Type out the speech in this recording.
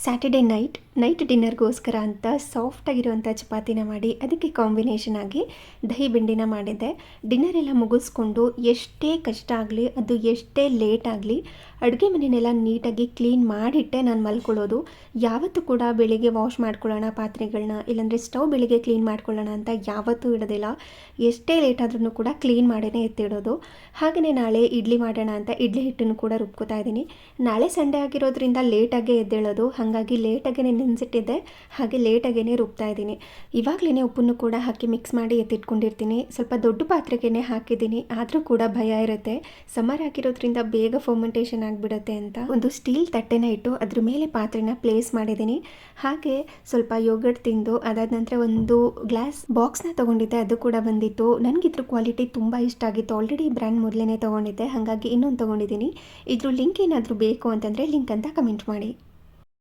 Saturday night ಡಿನ್ನರ್ಗೋಸ್ಕರ ಅಂತ ಸಾಫ್ಟಾಗಿರುವಂಥ ಚಪಾತಿನ ಮಾಡಿ ಅದಕ್ಕೆ ಕಾಂಬಿನೇಷನ್ ಆಗಿ ದಹಿ ಬೆಂಡಿನ ಮಾಡಿದ್ದೆ. ಡಿನ್ನರ್ ಎಲ್ಲ ಮುಗಿಸ್ಕೊಂಡು ಎಷ್ಟೇ ಕಷ್ಟ ಆಗಲಿ, ಅದು ಎಷ್ಟೇ ಲೇಟ್ ಆಗಲಿ, ಅಡುಗೆ ಮನೆಯನ್ನೆಲ್ಲ ನೀಟಾಗಿ ಕ್ಲೀನ್ ಮಾಡಿಟ್ಟೆ ನಾನು ಮಲ್ಕೊಳ್ಳೋದು. ಯಾವತ್ತೂ ಕೂಡ ಬೆಳಿಗ್ಗೆ ವಾಶ್ ಮಾಡ್ಕೊಳ್ಳೋಣ ಪಾತ್ರೆಗಳನ್ನ, ಇಲ್ಲಾಂದರೆ ಸ್ಟವ್ ಬೆಳಿಗ್ಗೆ ಕ್ಲೀನ್ ಮಾಡ್ಕೊಳ್ಳೋಣ ಅಂತ ಯಾವತ್ತೂ ಇಡೋದಿಲ್ಲ. ಎಷ್ಟೇ ಲೇಟ್ ಆದ್ರೂ ಕೂಡ ಕ್ಲೀನ್ ಮಾಡೇ ಎತ್ತಿಡೋದು. ಹಾಗೆಯೇ ನಾಳೆ ಇಡ್ಲಿ ಮಾಡೋಣ ಅಂತ ಇಡ್ಲಿ ಹಿಟ್ಟನ್ನು ಕೂಡ ರುಬ್ಕೋತಾ ಇದ್ದೀನಿ. ನಾಳೆ ಸಂಡೇ ಆಗಿರೋದ್ರಿಂದ ಲೇಟಾಗೇ ಎದ್ದೇಳೋದು, ಹಾಗಾಗಿ ಲೇಟಾಗೇ ನೆನೆಸಿಟ್ಟಿದ್ದೆ, ಹಾಗೆ ಲೇಟಾಗೇ ರುಬ್ತಾ ಇದ್ದೀನಿ. ಇವಾಗಲೇ ಉಪ್ಪನ್ನು ಕೂಡ ಹಾಕಿ ಮಿಕ್ಸ್ ಮಾಡಿ ಎತ್ತಿಟ್ಕೊಂಡಿರ್ತೀನಿ. ಸ್ವಲ್ಪ ದೊಡ್ಡ ಪಾತ್ರೆಗೇ ಹಾಕಿದ್ದೀನಿ, ಆದರೂ ಕೂಡ ಭಯ ಇರುತ್ತೆ, ಸಮ್ಮರ್ ಆಗಿರೋದ್ರಿಂದ ಬೇಗ ಫರ್ಮೆಂಟೇಷನ್ ಆಗಿಬಿಡುತ್ತೆ ಅಂತ ಒಂದು ಸ್ಟೀಲ್ ತಟ್ಟೆನ ಇಟ್ಟು ಅದ್ರ ಮೇಲೆ ಪಾತ್ರೆನ ಪ್ಲೇಸ್ ಮಾಡಿದ್ದೀನಿ. ಹಾಗೆ ಸ್ವಲ್ಪ ಯೋಗರ್ಟ್ ತಿಂದು ಅದಾದ ನಂತರ ಒಂದು ಗ್ಲಾಸ್ ಬಾಕ್ಸ್ನ ತೊಗೊಂಡಿದ್ದೆ, ಅದು ಕೂಡ ಬಂದಿತ್ತು. ನನಗಿದ್ರ ಕ್ವಾಲಿಟಿ ತುಂಬ ಇಷ್ಟ ಆಗಿತ್ತು. ಆಲ್ರೆಡಿ ಬ್ರ್ಯಾಂಡ್ ಮೊದಲೇ ತೊಗೊಂಡಿದ್ದೆ, ಹಾಗಾಗಿ ಇನ್ನೊಂದು ತೊಗೊಂಡಿದ್ದೀನಿ. ಇದ್ರ ಲಿಂಕ್ ಏನಾದರೂ ಬೇಕು ಅಂತಂದರೆ ಲಿಂಕ್ ಅಂತ ಕಮೆಂಟ್ ಮಾಡಿ.